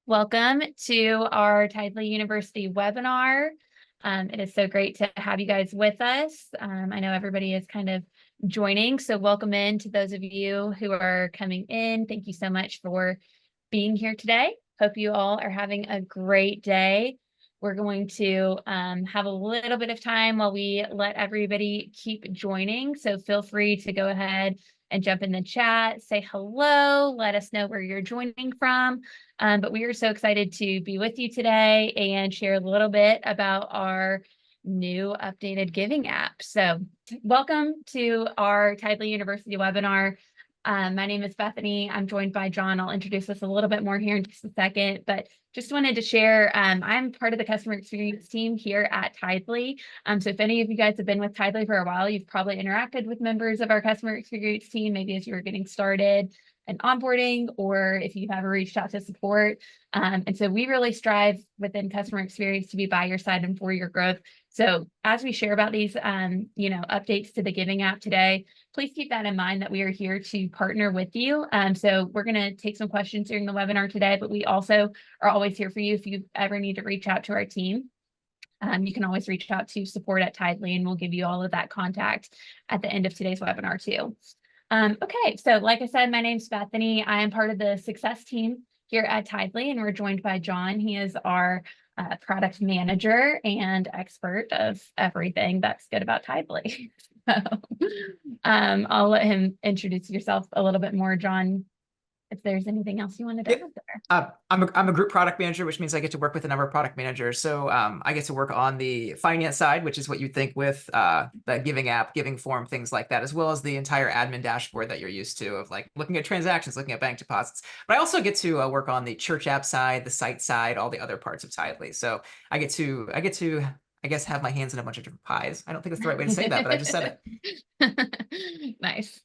Welcome to our Tithely University webinar. It is so great to have you guys with us. I know everybody is kind of joining, so welcome in to those of you who are coming in. Thank you so much for being here today. Hope you all are having a great day. We're going to have a little bit of time while we let everybody keep joining, so feel free to go ahead and jump in the chat, say hello, let us know where you're joining from. But we are so excited to be with you today and share a little bit about our new updated giving app. So welcome to our Tithely University webinar. My name is Bethany. I'm joined by John. I'll introduce us a little bit more here in just a second, but just wanted to share, I'm part of the customer experience team here at Tithely. So if any of you guys have been with Tithely for a while, you've probably interacted with members of our customer experience team, maybe as you were getting started and onboarding, or if you've ever reached out to support. And so we really strive within customer experience to be by your side and for your growth. So as we share about these, updates to the giving app today, please keep that in mind that we are here to partner with you. So we're going to take some questions during the webinar today, but we also are always here for you if you ever need to reach out to our team. You can always reach out to support@Tithely, and we'll give you all of that contact at the end of today's webinar too. Okay, so like I said, my name's Bethany. I am part of the success team here at Tithely, and we're joined by John. He is our product manager and expert of everything that's good about Tithely. So, I'll let him introduce yourself a little bit more, John, if there's anything else you wanted to add there. I'm a group product manager, which means I get to work with a number of product managers. So I get to work on the finance side, which is what you'd think with the giving app, giving form, things like that, as well as the entire admin dashboard that you're used to of like looking at transactions, looking at bank deposits. But I also get to work on the church app side, the site side, all the other parts of Tithely. So I get to, I guess, have my hands in a bunch of different pies. I don't think that's the right way to say that, but I just said it. Nice.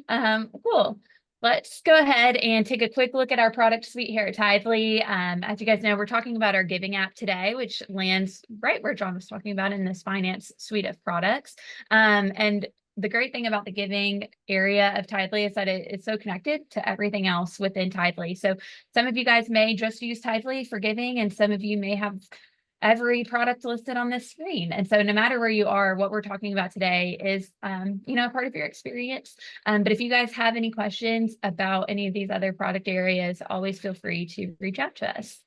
Cool. Let's go ahead and take a quick look at our product suite here at Tithely. As you guys know, we're talking about our giving app today, which lands right where John was talking about in this finance suite of products. And the great thing about the giving area of Tithely is that it's so connected to everything else within Tithely. So some of you guys may just use Tithely for giving, and some of you may have every product listed on this screen. And so no matter where you are, what we're talking about today is, part of your experience. But if you guys have any questions about any of these other product areas, always feel free to reach out to us.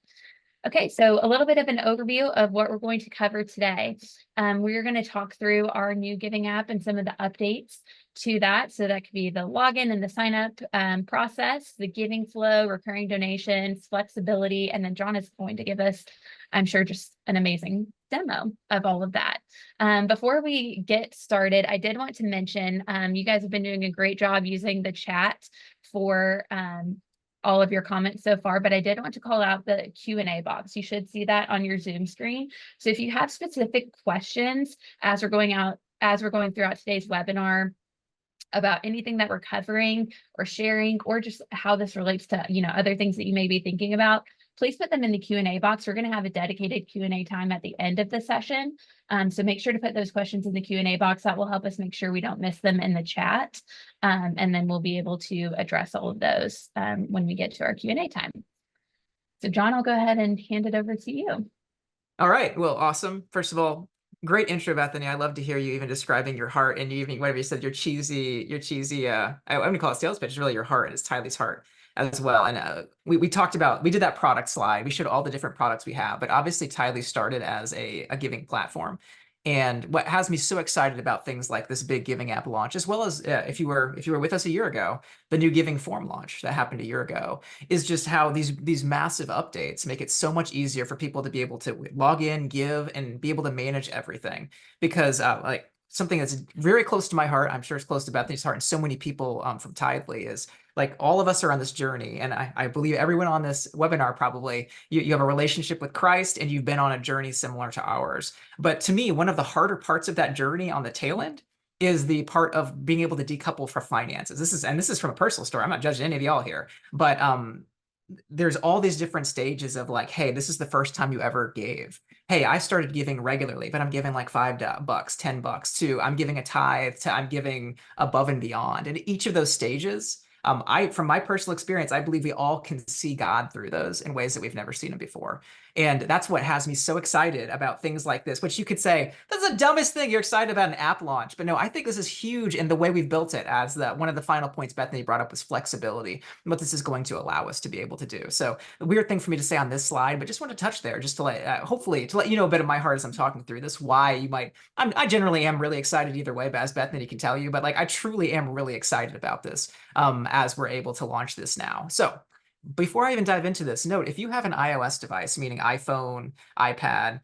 Okay, so a little bit of an overview of what we're going to cover today. We're going to talk through our new giving app and some of the updates to that. So that could be the login and the sign up process, the giving flow, recurring donations, flexibility, and then John is going to give us, I'm sure, just an amazing demo of all of that. Before we get started, I did want to mention, you guys have been doing a great job using the chat for all of your comments so far, but I did want to call out the Q&A box. You should see that on your Zoom screen. So if you have specific questions as we're going throughout today's webinar about anything that we're covering or sharing, or just how this relates to, other things that you may be thinking about, please put them in the Q&A box. We're going to have a dedicated Q&A time at the end of the session. So make sure to put those questions in the Q&A box. That will help us make sure we don't miss them in the chat. And then we'll be able to address all of those when we get to our Q&A time. So John, I'll go ahead and hand it over to you. All right. Well, awesome. First of all, great intro, Bethany. I love to hear you even describing your heart and you even, whatever you said, your cheesy, I'm going to call it sales pitch. It's really your heart. It's Tithely's heart as well. And we talked about, we did that product slide. We showed all the different products we have, but obviously Tithely started as a giving platform. And what has me so excited about things like this big giving app launch, as well as if you were with us a year ago, the new giving form launch that happened a year ago, is just how these massive updates make it so much easier for people to be able to log in, give, and be able to manage everything. Because like something that's very close to my heart, I'm sure it's close to Bethany's heart, and so many people from Tithely, is like all of us are on this journey. And I believe everyone on this webinar, probably, you have a relationship with Christ and you've been on a journey similar to ours. But to me, one of the harder parts of that journey on the tail end is the part of being able to decouple from finances. This is from a personal story. I'm not judging any of y'all here, but there's all these different stages of like, hey, this is the first time you ever gave. Hey, I started giving regularly, but I'm giving like $5, $10 to I'm giving a tithe to I'm giving above and beyond. And each of those stages From my personal experience, I believe we all can see God through those in ways that we've never seen him before. And that's what has me so excited about things like this, which you could say, that's the dumbest thing. You're excited about an app launch. But no, I think this is huge in the way we've built it, as one of the final points Bethany brought up was flexibility, what this is going to allow us to be able to do. So the weird thing for me to say on this slide, but just want to touch there, just to hopefully to let you know a bit of my heart as I'm talking through this, why you might, I generally am really excited either way, but as Bethany can tell you, but like I truly am really excited about this as we're able to launch this now. So before I even dive into this, note if you have an iOS device, meaning iPhone, iPad,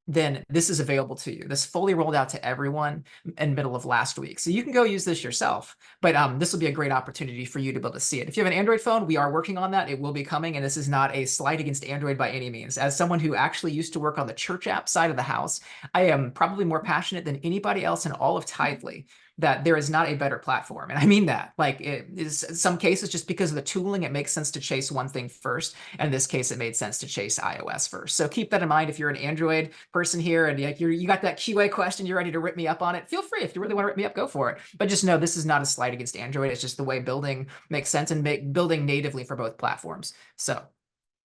then this is available to you. This fully rolled out to everyone in the middle of last week. So you can go use this yourself, but this will be a great opportunity for you to be able to see it. If you have an Android phone, we are working on that. It will be coming, and this is not a slight against Android by any means. As someone who actually used to work on the church app side of the house, I am probably more passionate than anybody else in all of Tithely that there is not a better platform. And I mean that. Like, it is in some cases, just because of the tooling, it makes sense to chase one thing first. And in this case, it made sense to chase iOS first. So keep that in mind if you're an Android person here and like you got that QA question, you're ready to rip me up on it. Feel free. If you really want to rip me up, go for it. But just know this is not a slight against Android. It's just the way building makes sense and building natively for both platforms. So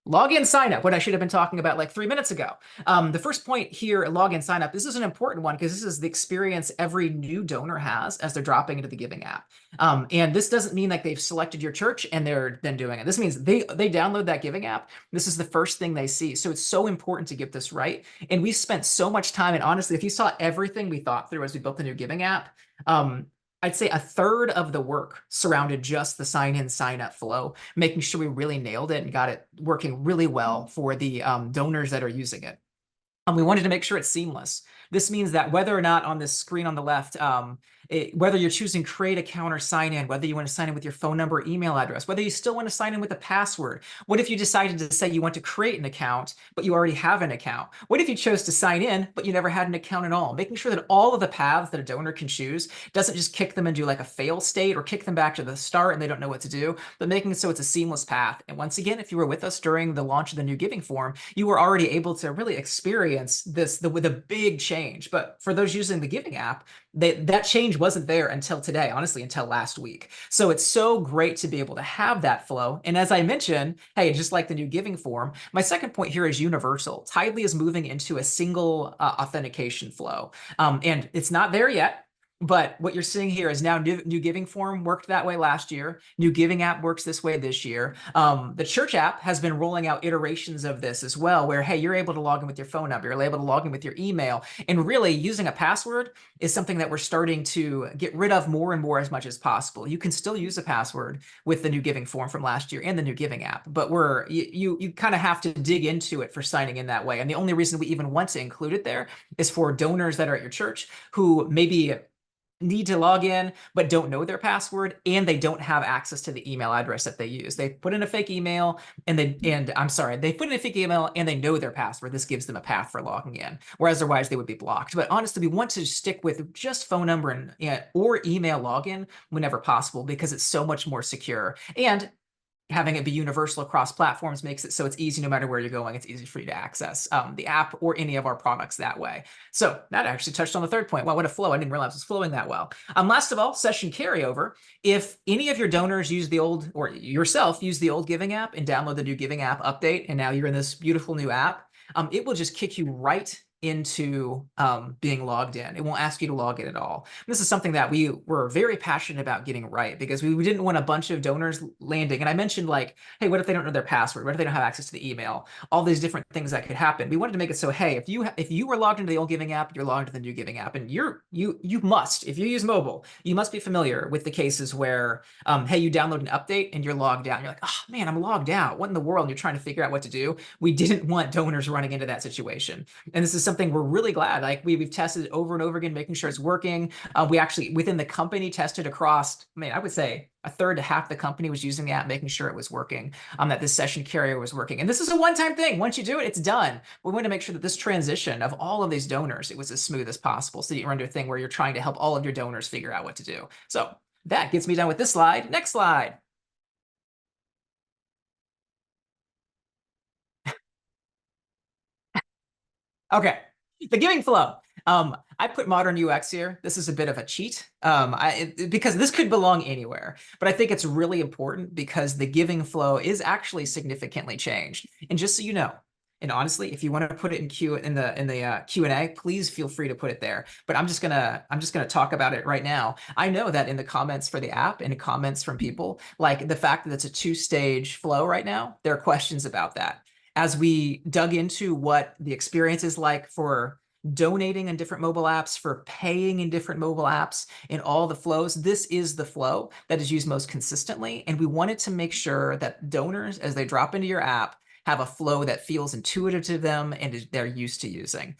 login sign up, what I should have been talking about like 3 minutes ago. The first point here, login sign up, this is an important one because this is the experience every new donor has as they're dropping into the Giving app. And this doesn't mean like they've selected your church and they're then doing it. This means they download that Giving app. This is the first thing they see. So it's so important to get this right. And we spent so much time, and honestly, if you saw everything we thought through as we built the new Giving app, I'd say a third of the work surrounded just the sign in, sign up flow, making sure we really nailed it and got it working really well for the donors that are using it. We wanted to make sure it's seamless. This means that whether or not on this screen on the left, whether you're choosing create account or sign in, whether you want to sign in with your phone number or email address, whether you still want to sign in with a password. What if you decided to say you want to create an account, but you already have an account? What if you chose to sign in, but you never had an account at all? Making sure that all of the paths that a donor can choose doesn't just kick them into like a fail state or kick them back to the start and they don't know what to do, but making it so it's a seamless path. And once again, if you were with us during the launch of the new Giving form, you were already able to really experience this with a big change. But for those using the Giving app, that change wasn't there until today, honestly, until last week. So it's so great to be able to have that flow. And as I mentioned, hey, just like the new Giving form, my second point here is universal. Tithely is moving into a single authentication flow. And it's not there yet. But what you're seeing here is now new Giving form worked that way last year. New Giving app works this way this year. The church app has been rolling out iterations of this as well, where, hey, you're able to log in with your phone number, you're able to log in with your email, and really using a password is something that we're starting to get rid of more and more as much as possible. You can still use a password with the new Giving form from last year and the new Giving app, but you kind of have to dig into it for signing in that way. And the only reason we even want to include it there is for donors that are at your church who maybe need to log in but don't know their password and they don't have access to the email address that they use. They put in a fake email and they put in a fake email and they know their password. This gives them a path for logging in, whereas otherwise they would be blocked. But honestly, we want to stick with just phone number and or email login whenever possible because it's so much more secure. And having it be universal across platforms makes it so it's easy no matter where you're going. It's easy for you to access the app or any of our products that way. So that actually touched on the third point. Wow, what a flow. I didn't realize it was flowing that well. Last of all, session carryover. If any of your donors use the old, or yourself use the old Giving app and download the new Giving app update, and now you're in this beautiful new app, it will just kick you right into being logged in. It won't ask you to log in at all. And this is something that we were very passionate about getting right because we didn't want a bunch of donors landing. And I mentioned like, hey, what if they don't know their password? What if they don't have access to the email? All these different things that could happen. We wanted to make it so, hey, if you were logged into the old Giving app, you're logged into the new Giving app, and you must, if you use mobile, you must be familiar with the cases where, hey, you download an update and you're logged out. And you're like, oh man, I'm logged out. What in the world? And you're trying to figure out what to do. We didn't want donors running into that situation, and this is something we're really glad. Like we've tested it over and over again, making sure it's working. We actually within the company tested across, I would say a third to half the company was using the app, making sure it was working, that this session carrier was working. And this is a one-time thing. Once you do it, it's done. We want to make sure that this transition of all of these donors, it was as smooth as possible. So you run into a thing where you're trying to help all of your donors figure out what to do. So that gets me done with this slide. Next slide. Okay. The giving flow. I put modern UX here. This is a bit of a cheat, because this could belong anywhere. But I think it's really important because the giving flow is actually significantly changed. And just so you know, and honestly, if you want to put it in the Q&A, please feel free to put it there. But I'm just gonna talk about it right now. I know that in the comments for the app and comments from people, like the fact that it's a two-stage flow right now, there are questions about that. As we dug into what the experience is like for donating in different mobile apps, for paying in different mobile apps, in all the flows, this is the flow that is used most consistently. And we wanted to make sure that donors, as they drop into your app, have a flow that feels intuitive to them and they're used to using.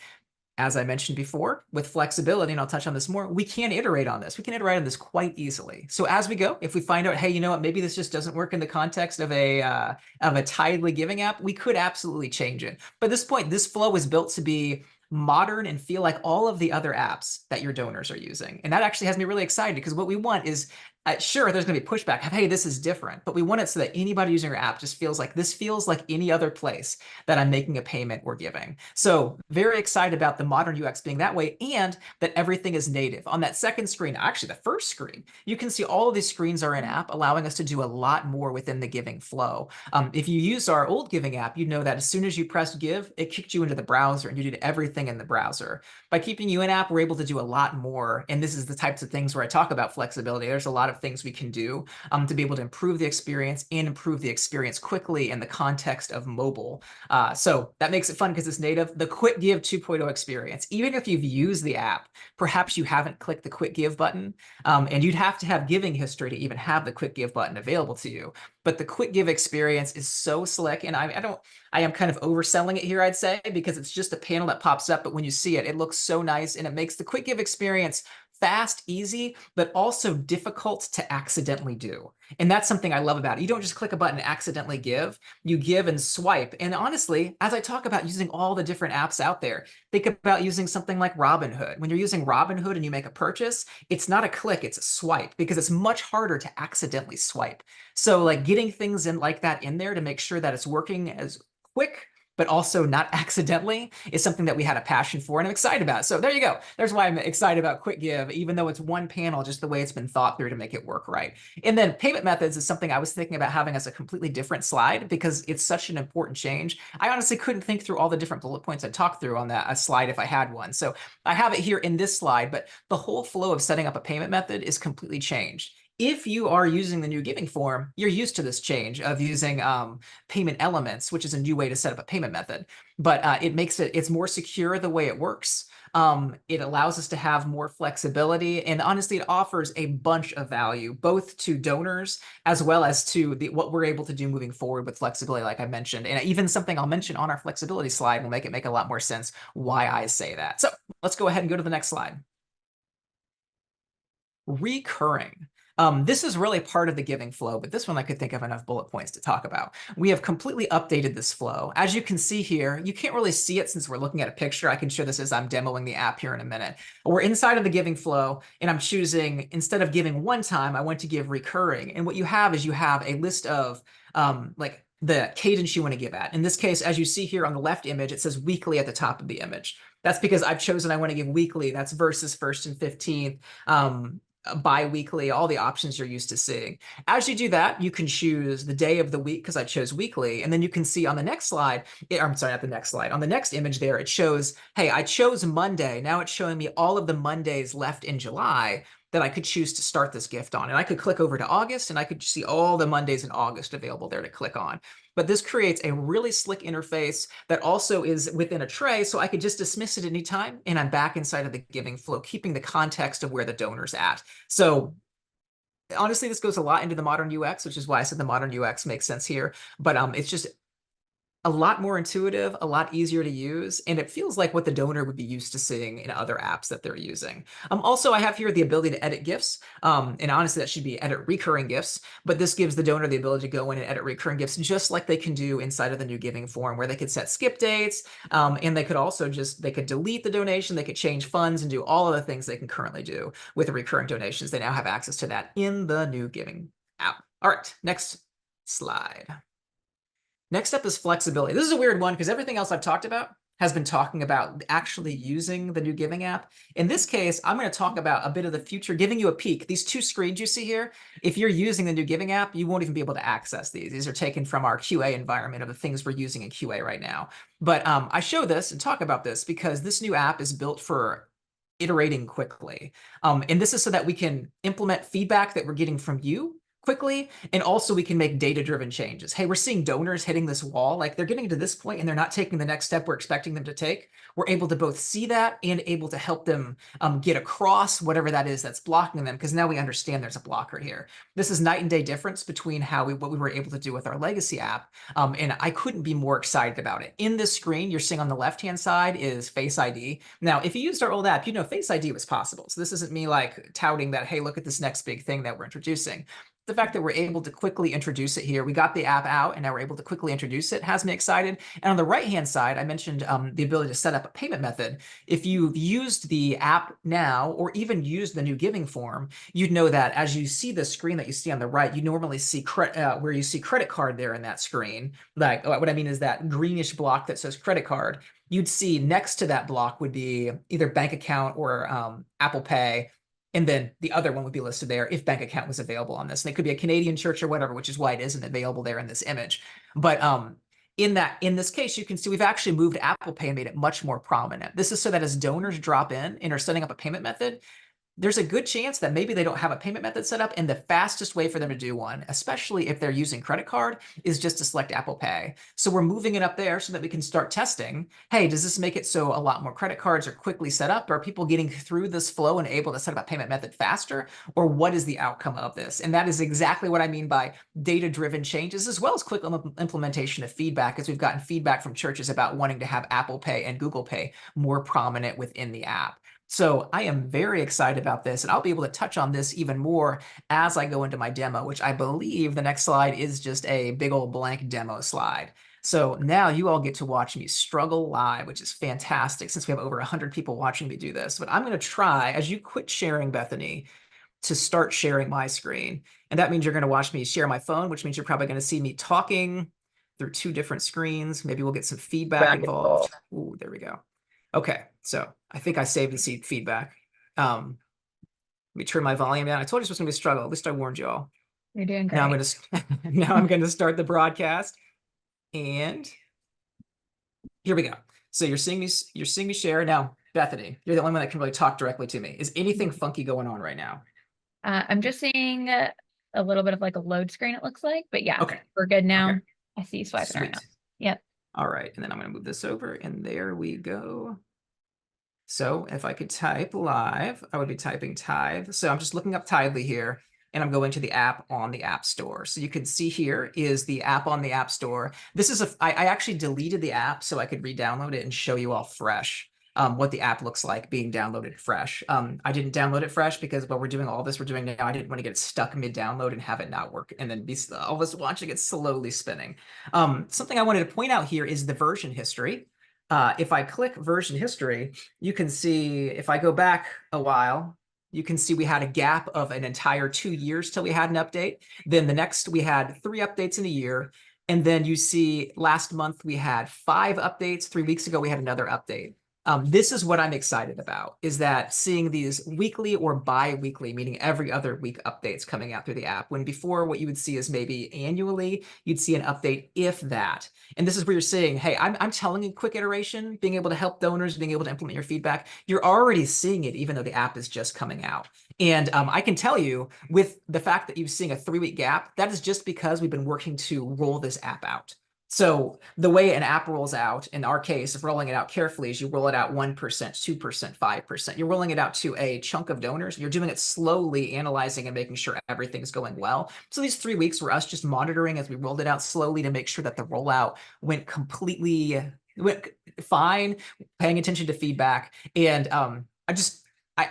As I mentioned before, with flexibility, and I'll touch on this more, we can iterate on this. We can iterate on this quite easily. So as we go, if we find out, hey, you know what, maybe this just doesn't work in the context of a Tithely giving app, we could absolutely change it. But at this point, this flow is built to be modern and feel like all of the other apps that your donors are using. And that actually has me really excited because what we want is, sure, there's going to be pushback. Hey, this is different, but we want it so that anybody using our app just feels like this feels like any other place that I'm making a payment or giving. So very excited about the modern UX being that way and that everything is native. On that second screen, actually the first screen, you can see all of these screens are in app, allowing us to do a lot more within the giving flow. If you use our old giving app, you know that as soon as you pressed give, it kicked you into the browser and you did everything in the browser. By keeping you in app, we're able to do a lot more. And this is the types of things where I talk about flexibility. There's a lot of things we can do to be able to improve the experience and improve the experience quickly in the context of mobile. So that makes it fun because it's native. The Quick Give 2.0 experience, even if you've used the app, perhaps you haven't clicked the Quick Give button, and you'd have to have giving history to even have the Quick Give button available to you. But the Quick Give experience is so slick, and I am kind of overselling it here, I'd say, because it's just a panel that pops up, but when you see it, it looks so nice, and it makes the Quick Give experience fast, easy, but also difficult to accidentally do. And that's something I love about it. You don't just click a button and accidentally give. You give and swipe. And honestly, as I talk about using all the different apps out there, think about using something like Robinhood. When you're using Robinhood and you make a purchase, it's not a click, it's a swipe because it's much harder to accidentally swipe. So like getting things in like that in there to make sure that it's working as quick but also not accidentally is something that we had a passion for and I'm excited about. So there you go. There's why I'm excited about Quick Give, even though it's one panel, just the way it's been thought through to make it work right. And then payment methods is something I was thinking about having as a completely different slide because it's such an important change. I honestly couldn't think through all the different bullet points I'd talk through on that slide if I had one. So I have it here in this slide, but the whole flow of setting up a payment method is completely changed. If you are using the new giving form, you're used to this change of using payment elements, which is a new way to set up a payment method. But it's more secure the way it works. It allows us to have more flexibility. And honestly, it offers a bunch of value, both to donors as well as to what we're able to do moving forward with flexibility, like I mentioned. And even something I'll mention on our flexibility slide will make it make a lot more sense why I say that. So let's go ahead and go to the next slide. Recurring. This is really part of the giving flow, but this one I could think of enough bullet points to talk about. We have completely updated this flow. As you can see here, you can't really see it since we're looking at a picture. I can show this as I'm demoing the app here in a minute. We're inside of the giving flow, and I'm choosing, instead of giving one time, I want to give recurring. And what you have is you have a list of like the cadence you want to give at. In this case, as you see here on the left image, it says weekly at the top of the image. That's because I've chosen I want to give weekly. That's versus 1st and 15th. Bi-weekly, all the options you're used to seeing. As you do that, you can choose the day of the week because I chose weekly. And then you can see on the next slide, I'm sorry, not the next slide, on the next image there, it shows, hey, I chose Monday. Now it's showing me all of the Mondays left in July that I could choose to start this gift on. And I could click over to August and I could see all the Mondays in August available there to click on. But this creates a really slick interface that also is within a tray, so I could just dismiss it anytime, and I'm back inside of the giving flow, keeping the context of where the donor's at. So honestly, this goes a lot into the modern UX, which is why I said the modern UX makes sense here. But it's just a lot more intuitive, a lot easier to use, and it feels like what the donor would be used to seeing in other apps that they're using. Also, I have here the ability to edit GIFs, and honestly, that should be edit recurring GIFs, but this gives the donor the ability to go in and edit recurring GIFs just like they can do inside of the new giving form, where they could set skip dates, and they could also they could delete the donation, they could change funds and do all of the things they can currently do with the recurring donations. They now have access to that in the new giving app. All right, next slide. Next up is flexibility. This is a weird one because everything else I've talked about has been talking about actually using the new Giving app. In this case, I'm going to talk about a bit of the future, giving you a peek. These two screens you see here, if you're using the new Giving app, you won't even be able to access these. These are taken from our QA environment of the things we're using in QA right now. But I show this and talk about this because this new app is built for iterating quickly. And this is so that we can implement feedback that we're getting from you quickly, and also we can make data-driven changes. Hey, we're seeing donors hitting this wall, like they're getting to this point and they're not taking the next step we're expecting them to take. We're able to both see that and able to help them get across whatever that is that's blocking them, because now we understand there's a blocker here. This is night and day difference between what we were able to do with our legacy app, and I couldn't be more excited about it. In this screen you're seeing on the left-hand side is Face ID. Now, if you used our old app, you know Face ID was possible. So this isn't me like touting that, hey, look at this next big thing that we're introducing. The fact that we're able to quickly introduce it here, we got the app out and now we're able to quickly introduce it, has me excited. And on the right-hand side, I mentioned the ability to set up a payment method. If you've used the app now, or even used the new giving form, you'd know that as you see the screen that you see on the right, you normally see where you see credit card there in that screen. Like what I mean is that greenish block that says credit card. You'd see next to that block would be either bank account or Apple Pay. And then the other one would be listed there if bank account was available on this. And it could be a Canadian church or whatever, which is why it isn't available there in this image. But in this case, you can see we've actually moved Apple Pay and made it much more prominent. This is so that as donors drop in and are setting up a payment method, there's a good chance that maybe they don't have a payment method set up, and the fastest way for them to do one, especially if they're using credit card, is just to select Apple Pay. So we're moving it up there so that we can start testing. Hey, does this make it so a lot more credit cards are quickly set up? Are people getting through this flow and able to set up a payment method faster? Or what is the outcome of this? And that is exactly what I mean by data-driven changes, as well as quick implementation of feedback, as we've gotten feedback from churches about wanting to have Apple Pay and Google Pay more prominent within the app. So I am very excited about this, and I'll be able to touch on this even more as I go into my demo, which I believe the next slide is just a big old blank demo slide. So now you all get to watch me struggle live, which is fantastic since we have over 100 people watching me do this. But I'm going to try, as you quit sharing, Bethany, to start sharing my screen. And that means you're going to watch me share my phone, which means you're probably going to see me talking through two different screens. Maybe we'll get some feedback involved. Ooh, there we go. Okay, so I think I saved the seed feedback. Let me turn my volume down. I told you this was going to be a struggle. At least I warned you all. You're doing great. Now I'm going to now I'm going to start the broadcast, and here we go. So you're seeing me share now. Bethany, you're the only one that can really talk directly to me. Is anything funky going on right now? I'm just seeing a little bit of like a load screen, it looks like, but yeah, okay, we're good now. Okay. I see you swiping Sweet. right now. Yep. All right, and then I'm going to move this over, and there we go. So if I could type live, I would be typing Tithe. So I'm just looking up Tithely here, and I'm going to the app on the App Store. So you can see here is the app on the App Store. This is I actually deleted the app so I could re-download it and show you all fresh what the app looks like being downloaded fresh. I didn't download it fresh because while we're doing all this we're doing now, I didn't want to get stuck mid-download and have it not work and then be all of us watching it slowly spinning. Something I wanted to point out here is the version history. If I click version history, you can see if I go back a while, you can see we had a gap of an entire 2 years till we had an update. Then the next we had 3 updates in a year. And then you see last month we had 5 updates. 3 weeks ago we had another update. This is what I'm excited about, is that seeing these weekly or bi-weekly, meaning every other week updates coming out through the app, when before what you would see is maybe annually, you'd see an update, if that. And this is where you're saying, hey, I'm telling you quick iteration, being able to help donors, being able to implement your feedback. You're already seeing it, even though the app is just coming out. And I can tell you, with the fact that you're seeing a 3-week gap, that is just because we've been working to roll this app out. So the way an app rolls out, in our case, of rolling it out carefully, is you roll it out 1%, 2%, 5%. You're rolling it out to a chunk of donors. You're doing it slowly, analyzing and making sure everything's going well. So these 3 weeks were us just monitoring as we rolled it out slowly to make sure that the rollout went fine, paying attention to feedback. And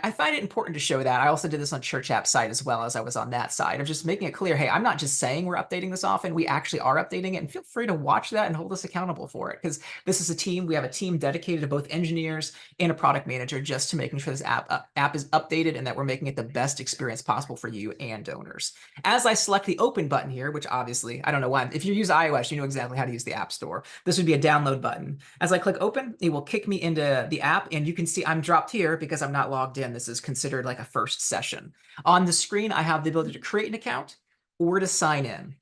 I find it important to show that. I also did this on Church App site as well as I was on that side of just making it clear, hey, I'm not just saying we're updating this often, we actually are updating it, and feel free to watch that and hold us accountable for it, because this is a team. We have a team dedicated to both engineers and a product manager just to making sure this app is updated and that we're making it the best experience possible for you and donors. As I select the open button here, which obviously, I don't know why, if you use iOS, you know exactly how to use the App Store. This would be a download button. As I click open, it will kick me into the app, and you can see I'm dropped here because I'm not logged in. This is considered like a first session. On the screen, I have the ability to create an account or to sign in.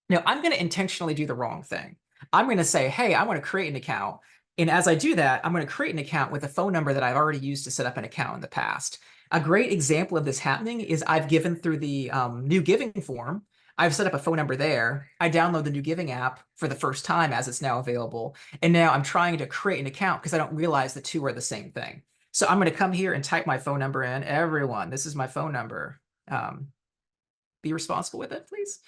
Now, I'm going to intentionally do the wrong thing. I'm going to say, hey, I want to create an account. And as I do that, I'm going to create an account with a phone number that I've already used to set up an account in the past. A great example of this happening is I've given through the new giving form. I've set up a phone number there. I download the new giving app for the first time as it's now available. And now I'm trying to create an account because I don't realize the two are the same thing. So I'm going to come here and type my phone number in. Everyone, this is my phone number. Be responsible with it, please.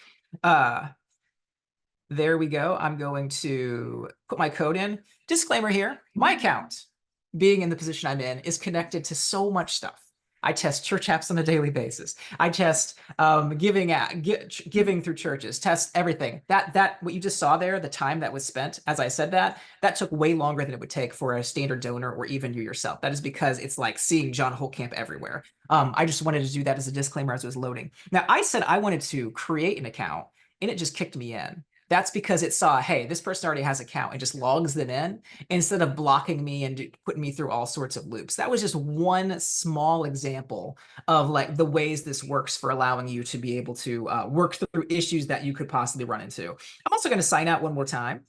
There we go. I'm going to put my code in. Disclaimer here, my account, being in the position I'm in, is connected to so much stuff. I test church apps on a daily basis. I test giving through churches, test everything. That what you just saw there, the time that was spent as I said that took way longer than it would take for a standard donor or even you yourself. That is because it's like seeing John Holtcamp everywhere. I just wanted to do that as a disclaimer as it was loading. Now, I said I wanted to create an account, and it just kicked me in. That's because it saw, hey, this person already has an account, and just logs them in instead of blocking me and putting me through all sorts of loops. That was just one small example of like the ways this works for allowing you to be able to work through issues that you could possibly run into. I'm also going to sign out one more time,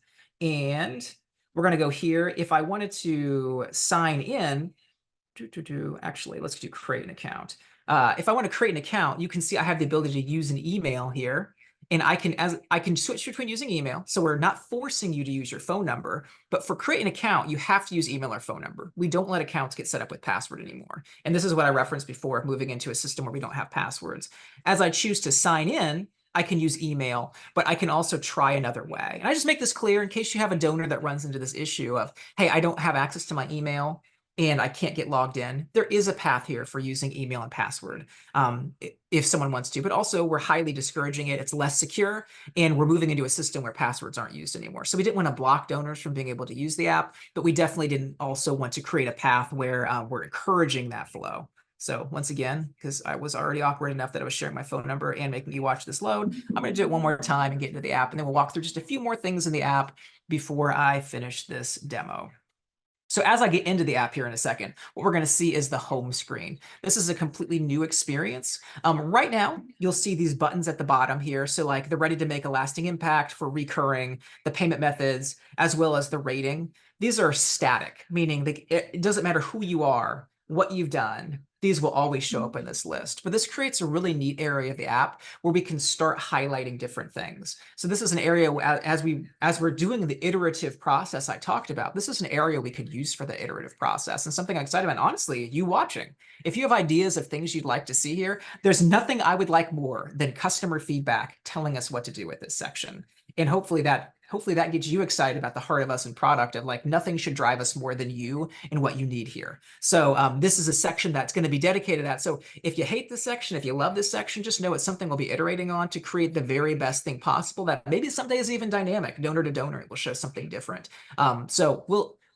and we're going to go here. If I wanted to sign in, actually, let's do create an account. If I want to create an account, you can see I have the ability to use an email here. And I can switch between using email. So we're not forcing you to use your phone number, but for creating an account, you have to use email or phone number. We don't let accounts get set up with password anymore. And this is what I referenced before, moving into a system where we don't have passwords. As I choose to sign in, I can use email, but I can also try another way. And I just make this clear in case you have a donor that runs into this issue of, hey, I don't have access to my email and I can't get logged in. There is a path here for using email and password if someone wants to, but also we're highly discouraging it. It's less secure, and we're moving into a system where passwords aren't used anymore. So we didn't want to block donors from being able to use the app, but we definitely didn't also want to create a path where we're encouraging that flow. So once again, because I was already awkward enough that I was sharing my phone number and making you watch this load, I'm going to do it one more time and get into the app, and then we'll walk through just a few more things in the app before I finish this demo. So as I get into the app here in a second, what we're going to see is the home screen. This is a completely new experience. Right now, you'll see these buttons at the bottom here. So like the ready to make a lasting impact for recurring, the payment methods, as well as the rating. These are static, meaning it doesn't matter who you are, what you've done. These will always show up in this list. But this creates a really neat area of the app where we can start highlighting different things. So this is an area as we're doing the iterative process I talked about, this is an area we could use for the iterative process and something I'm excited about. Honestly, you watching, if you have ideas of things you'd like to see here, there's nothing I would like more than customer feedback telling us what to do with this section. And hopefully that gets you excited about the heart of us and product of like nothing should drive us more than you and what you need here. So this is a section that's going to be dedicated to that. So if you hate this section, if you love this section, just know it's something we'll be iterating on to create the very best thing possible that maybe someday is even dynamic, donor to donor. It will show something different. So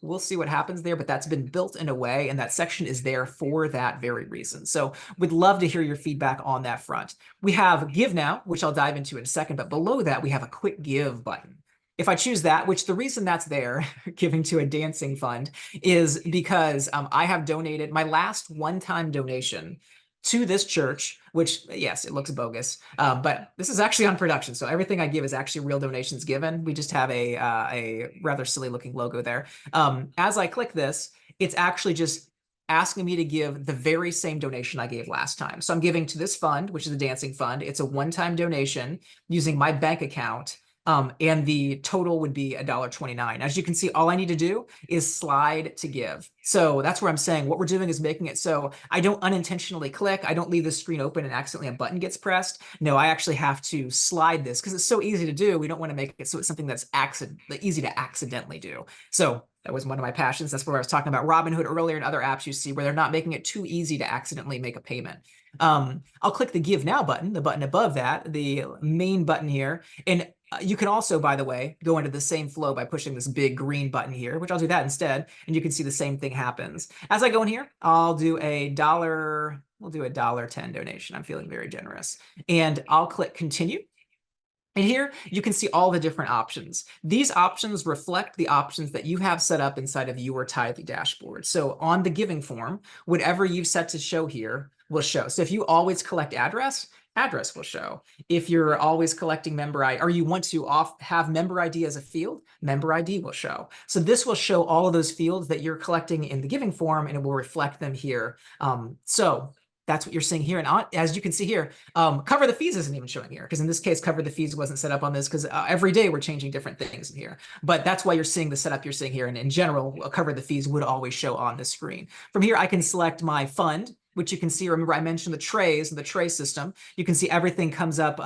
we'll see what happens there, but that's been built in a way, and that section is there for that very reason. So we'd love to hear your feedback on that front. We have Give Now, which I'll dive into in a second, but below that, we have a Quick Give button. If I choose that, which the reason that's there, giving to a dancing fund, is because I have donated my last one-time donation to this church, which, yes, it looks bogus, but this is actually on production. So everything I give is actually real donations given. We just have a rather silly looking logo there. As I click this, it's actually just asking me to give the very same donation I gave last time. So I'm giving to this fund, which is the dancing fund. It's a one-time donation using my bank account. And the total would be $1.29. As you can see, all I need to do is slide to give. So that's where I'm saying what we're doing is making it so I don't unintentionally click. I don't leave the screen open and accidentally a button gets pressed. No, I actually have to slide this because it's so easy to do. We don't want to make it so it's something that's easy to accidentally do. So That was one of my passions. That's where I was talking about Robinhood earlier and other apps you see where they're not making it too easy to accidentally make a payment. I'll click the Give Now button, the button above that, the main button here. And you can also, by the way, go into the same flow by pushing this big green button here, which I'll do that instead. And you can see the same thing happens. As I go in here, I'll do a dollar, we'll do a $1.10 donation. I'm feeling very generous. And I'll click Continue. And here you can see all the different options. These options reflect the options that you have set up inside of your Tithely dashboard. So on the giving form, whatever you've set to show here will show. So if you always collect address, address will show. If you're always collecting member ID, or you want to have member ID as a field, member ID will show. So this will show all of those fields that you're collecting in the giving form, and it will reflect them here. So that's what you're seeing here. And as you can see here, cover the fees isn't even showing here, because in this case, cover the fees wasn't set up on this, because every day we're changing different things in here. But that's why you're seeing the setup you're seeing here. And in general, cover the fees would always show on the screen. From here, I can select my fund, which you can see. Remember, I mentioned the trays and the tray system. You can see everything comes up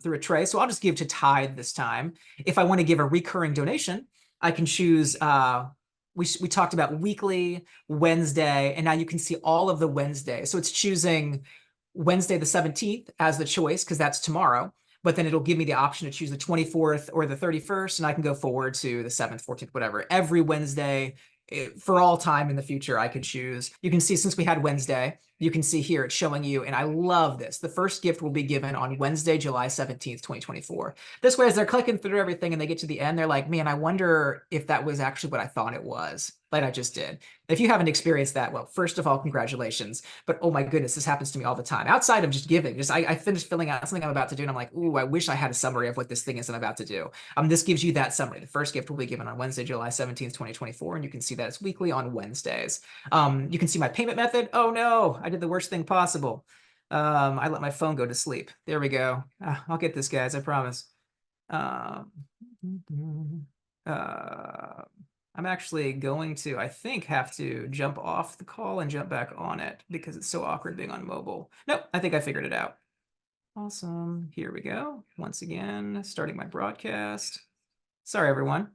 through a tray. So I'll just give to Tithe this time. If I want to give a recurring donation, I can choose we talked about weekly, Wednesday, and now you can see all of the Wednesdays. So it's choosing Wednesday the 17th as the choice, because that's tomorrow. But then it'll give me the option to choose the 24th or the 31st, and I can go forward to the 7th, 14th, whatever. Every Wednesday for all time in the future, I could choose. You can see since we had Wednesday, you can see here it's showing you, and I love this. The first gift will be given on Wednesday, July 17th, 2024. This way, as they're clicking through everything and they get to the end, they're like, man, I wonder if that was actually what I thought it was, like I just did. If you haven't experienced that, well, first of all, congratulations. But oh my goodness, this happens to me all the time. Outside of just giving, I finished filling out something I'm about to do, and I'm like, ooh, I wish I had a summary of what this thing is I'm about to do. This gives you that summary. The first gift will be given on Wednesday, July 17th, 2024, and you can see that it's weekly on Wednesdays. You can see my payment method. Oh no, I did the worst thing possible. I let my phone go to sleep. There we go. I'll get this, guys, I promise. I'm actually going to, I think, have to jump off the call and jump back on it because it's so awkward being on mobile. Nope, I think I figured it out. Awesome. Here we go. Once again, starting my broadcast. Sorry, everyone.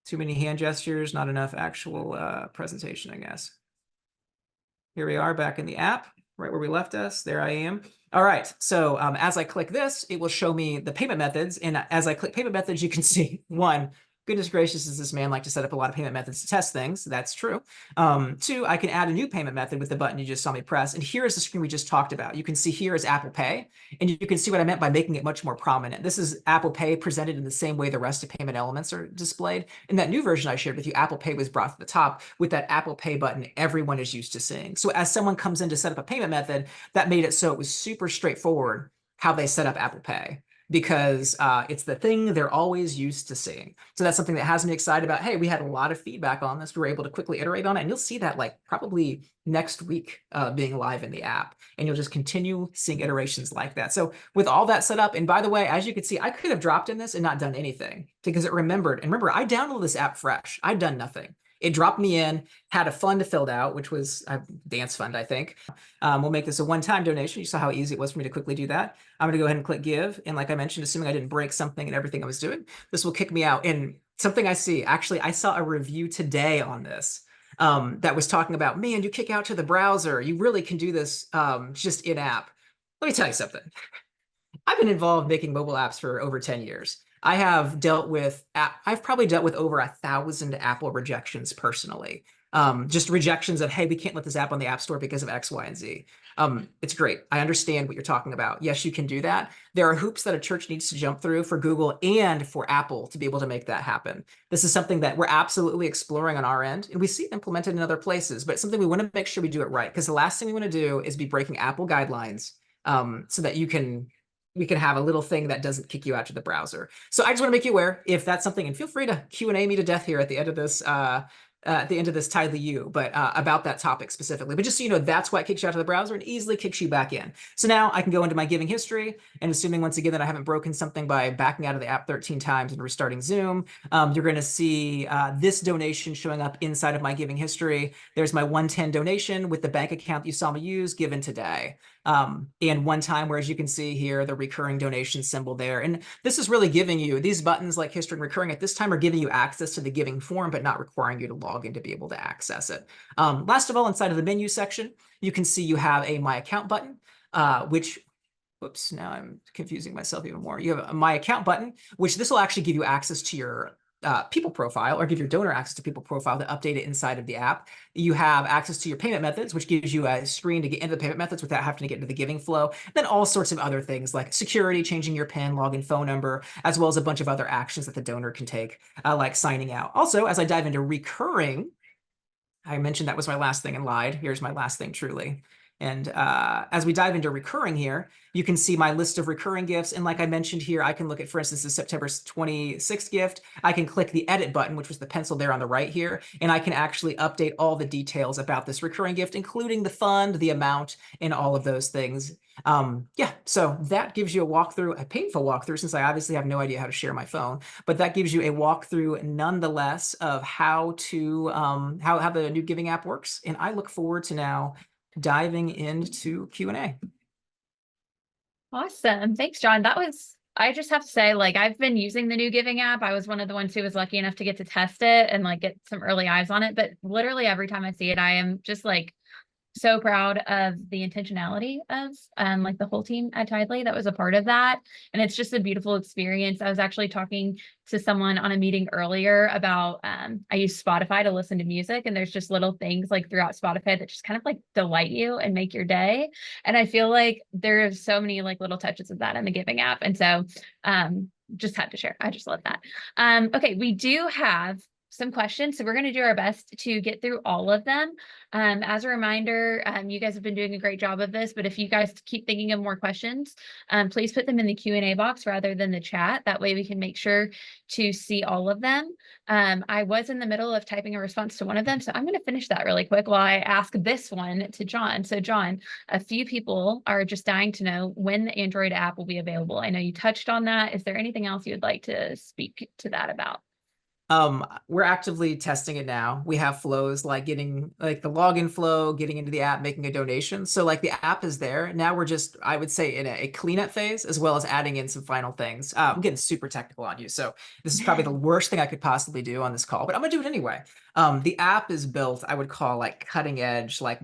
Too many hand gestures, not enough actual presentation, I guess. Here we are back in the app, right where we left us. There I am. All right, so as I click this, it will show me the payment methods. And as I click payment methods, you can see, one, goodness gracious, does this man like to set up a lot of payment methods to test things? That's true. Two, I can add a new payment method with the button you just saw me press. And here is the screen we just talked about. You can see here is Apple Pay. And you can see what I meant by making it much more prominent. This is Apple Pay presented in the same way the rest of payment elements are displayed. In that new version I shared with you, Apple Pay was brought to the top with that Apple Pay button everyone is used to seeing. So as someone comes in to set up a payment method, that made it so it was super straightforward how they set up Apple Pay, because it's the thing they're always used to seeing. So that's something that has me excited about, hey, we had a lot of feedback on this. We were able to quickly iterate on it. And you'll see that like probably next week being live in the app. And you'll just continue seeing iterations like that. So with all that set up, and by the way, as you can see, I could have dropped in this and not done anything because it remembered. And remember, I downloaded this app fresh. I'd done nothing. It dropped me in, had a fund filled out, which was a dance fund, I think. We'll make this a one-time donation. You saw how easy it was for me to quickly do that. I'm going to go ahead and click give. And like I mentioned, assuming I didn't break something in everything I was doing, this will kick me out. And something I see, actually, I saw a review today on this that was talking about, man, you kick out to the browser. You really can do this just in-app. Let me tell you something. I've been involved making mobile apps for over 10 years. I've probably dealt with over 1,000 Apple rejections personally. Just rejections of, hey, we can't let this app on the App Store because of X, Y, and Z. It's great. I understand what you're talking about. Yes, you can do that. There are hoops that a church needs to jump through for Google and for Apple to be able to make that happen. This is something that we're absolutely exploring on our end, and we see it implemented in other places, but it's something we want to make sure we do it right, because the last thing we want to do is be breaking Apple guidelines so that we can have a little thing that doesn't kick you out to the browser. So I just want to make you aware if that's something, and feel free to Q&A me to death here at the end of this Tithely U, but about that topic specifically. But just so you know, that's why it kicks you out to the browser and easily kicks you back in. So now I can go into my giving history, and assuming once again that I haven't broken something by backing out of the app 13 times and restarting Zoom, you're going to see this donation showing up inside of my giving history. There's my 110 donation with the bank account you saw me use given today. And one time, where as you can see here, the recurring donation symbol there. And this is really giving you, these buttons like history and recurring at this time are giving you access to the giving form, but not requiring you to log in to be able to access it. Last of all, inside of the menu section, you can see you have a My Account button, which whoops, now I'm confusing myself even more. You have a My Account button, which this will actually give you access to your people profile, or give your donor access to people profile to update it inside of the app. You have access to your payment methods, which gives you a screen to get into the payment methods without having to get into the giving flow. Then all sorts of other things like security, changing your PIN, login phone number, as well as a bunch of other actions that the donor can take, like signing out. Also, as I dive into recurring, I mentioned that was my last thing and lied. Here's my last thing truly. And as we dive into recurring here, you can see my list of recurring gifts. And like I mentioned here, I can look at, for instance, the September 26th gift. I can click the edit button, which was the pencil there on the right here, and I can actually update all the details about this recurring gift, including the fund, the amount, and all of those things. Yeah, so that gives you a walkthrough, a painful walkthrough, since I obviously have no idea how to share my phone, but that gives you a walkthrough nonetheless of how to how the new giving app works. And I look forward to now diving into Q&A. Awesome. Thanks, John. I just have to say, like, I've been using the new giving app. I was one of the ones who was lucky enough to get to test it and like get some early eyes on it. But literally every time I see it, I am just like so proud of the intentionality of like the whole team at Tithely that was a part of that. And it's just a beautiful experience. I was actually talking to someone on a meeting earlier about I use Spotify to listen to music, and there's just little things like throughout Spotify that just kind of like delight you and make your day. And I feel like there's so many like little touches of that in the giving app. And so just had to share. I just love that. Okay, we do have some questions. So we're going to do our best to get through all of them. As a reminder, you guys have been doing a great job of this, but if you guys keep thinking of more questions, please put them in the Q&A box rather than the chat. That way we can make sure to see all of them. I was in the middle of typing a response to one of them, so I'm going to finish that really quick while I ask this one to John. So John, a few people are just dying to know when the Android app will be available. I know you touched on that. Is there anything else you would like to speak to that about? We're actively testing it now. We have flows like getting like the login flow, getting into the app, making a donation. So like the app is there. Now we're just, I would say, in a cleanup phase, as well as adding in some final things. I'm getting super technical on you. So this is probably the worst thing I could possibly do on this call, but I'm gonna do it anyway. The app is built, I would call like cutting edge, like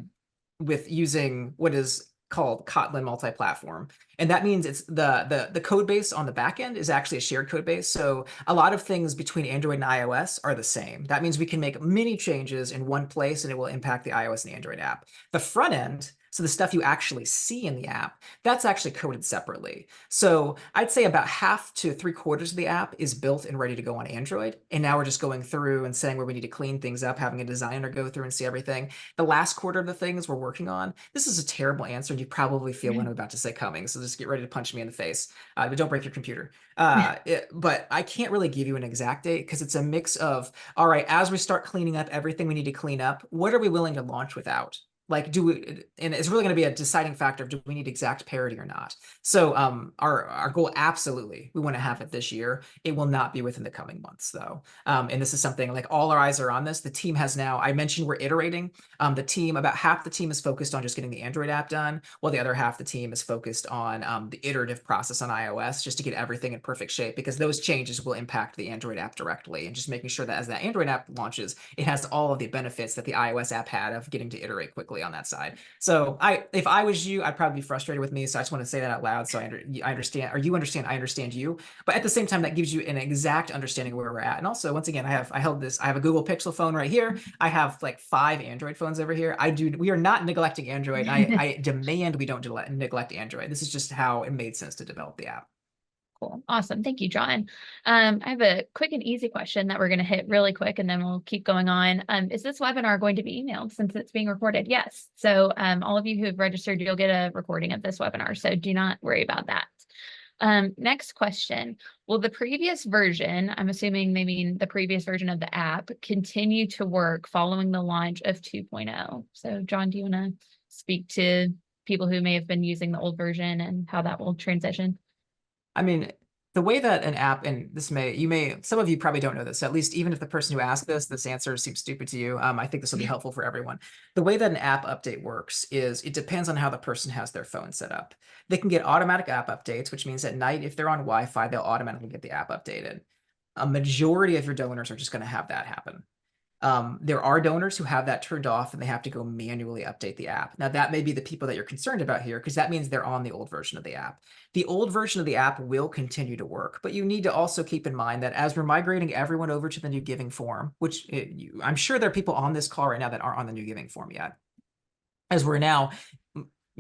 with using what is called Kotlin multi-platform. And that means it's the code base on the back end is actually a shared code base. So a lot of things between Android and iOS are the same. That means we can make many changes in one place and it will impact the iOS and the Android app. The front end, so the stuff you actually see in the app, that's actually coded separately. So I'd say about half to 3/4 of the app is built and ready to go on Android. And now we're just going through and saying where we need to clean things up, having a designer go through and see everything. The last quarter of the things we're working on, this is a terrible answer, and you probably feel what I'm about to say coming. So just get ready to punch me in the face, but don't break your computer. But I can't really give you an exact date because it's a mix of, all right, as we start cleaning up everything we need to clean up, what are we willing to launch without? Like, and it's really going to be a deciding factor of do we need exact parity or not. So our goal, absolutely, we want to have it this year. It will not be within the coming months though. And this is something like all our eyes are on this. The team has now, I mentioned we're iterating. The team, about half the team is focused on just getting the Android app done, while the other half the team is focused on the iterative process on iOS, just to get everything in perfect shape, because those changes will impact the Android app directly, and just making sure that as that Android app launches, it has all of the benefits that the iOS app had of getting to iterate quickly on that side. So if I was you, I'd probably be frustrated with me. So I just want to say that out loud. So I understand, or you understand, I understand you. But at the same time, that gives you an exact understanding of where we're at. And also, once again, I have a Google Pixel phone right here. I have like 5 Android phones over here. We are not neglecting Android. I demand we don't neglect Android. This is just how it made sense to develop the app. Cool. Awesome. Thank you, John. I have a quick and easy question that we're going to hit really quick, and then we'll keep going on. Is this webinar going to be emailed since it's being recorded? Yes. So all of you who have registered, you'll get a recording of this webinar. So do not worry about that. Next question. Will the previous version, I'm assuming they mean the previous version of the app, continue to work following the launch of 2.0? So John, do you want to speak to people who may have been using the old version and how that will transition? I mean, The way that an app, and some of you probably don't know this, at least even if the person who asked this answer seems stupid to you, I think this will be helpful for everyone. The way that an app update works is it depends on how the person has their phone set up. They can get automatic app updates, which means at night, if they're on Wi-Fi, they'll automatically get the app updated. A majority of your donors are just going to have that happen. There are donors who have that turned off and they have to go manually update the app. Now, that may be the people that you're concerned about here, because that means they're on the old version of the app. The old version of the app will continue to work, but you need to also keep in mind that as we're migrating everyone over to the new giving form, which I'm sure there are people on this call right now that aren't on the new giving form yet, as we're now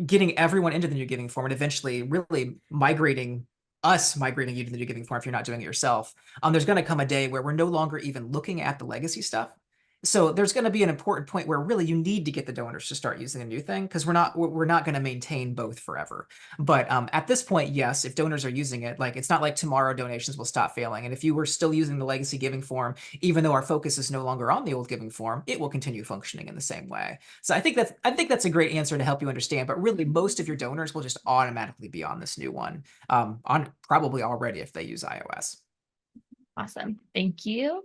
getting everyone into the new giving form and eventually really migrating you to the new giving form if you're not doing it yourself, there's going to come a day where we're no longer even looking at the legacy stuff. So there's going to be an important point where really you need to get the donors to start using a new thing, because we're not going to maintain both forever. But at this point, yes, if donors are using it, like it's not like tomorrow donations will stop failing. And if you were still using the legacy giving form, even though our focus is no longer on the old giving form, it will continue functioning in the same way. So I think that's a great answer to help you understand. But really, most of your donors will just automatically be on this new one, on probably already if they use iOS. Awesome. Thank you.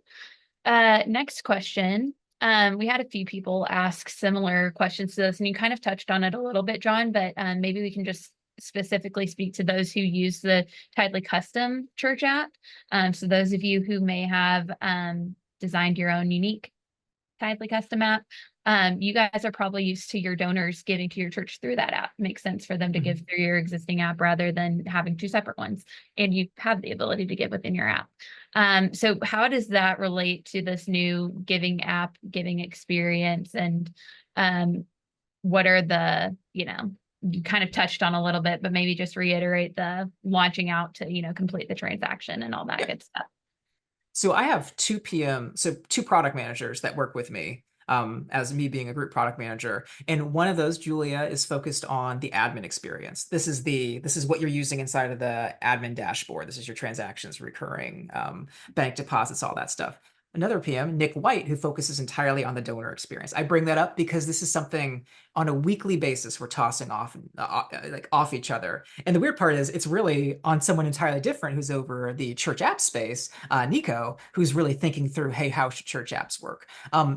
Next question. We had a few people ask similar questions to this, and you kind of touched on it a little bit, John, but maybe we can just specifically speak to those who use the Tithely custom church app. So those of you who may have designed your own unique Tithely custom app, you guys are probably used to your donors giving to your church through that app. Makes sense for them to give through your existing app rather than having two separate ones. And you have the ability to give within your app. So how does that relate to this new giving app, giving experience? And what are the, you kind of touched on a little bit, but maybe just reiterate the launching out to, complete the transaction and all that good stuff. So I have two product managers that work with me, as me being a group product manager. And one of those, Julia, is focused on the admin experience. This is what you're using inside of the admin dashboard. This is your transactions, recurring, bank deposits, all that stuff. Another PM, Nick White, who focuses entirely on the donor experience. I bring that up because this is something on a weekly basis we're tossing off off each other. And the weird part is it's really on someone entirely different who's over the church app space, Nico, who's really thinking through, hey, how should church apps work?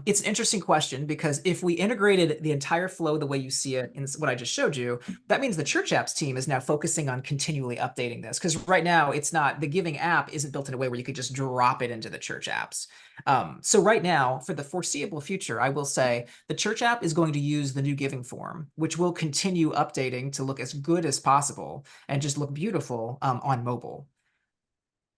It's an interesting question, because if we integrated the entire flow the way you see it in what I just showed you, that means the church apps team is now focusing on continually updating this, because right now the giving app isn't built in a way where you could just drop it into the church apps. So right now, for the foreseeable future, I will say the church app is going to use the new giving form, which will continue updating to look as good as possible and just look beautiful on mobile.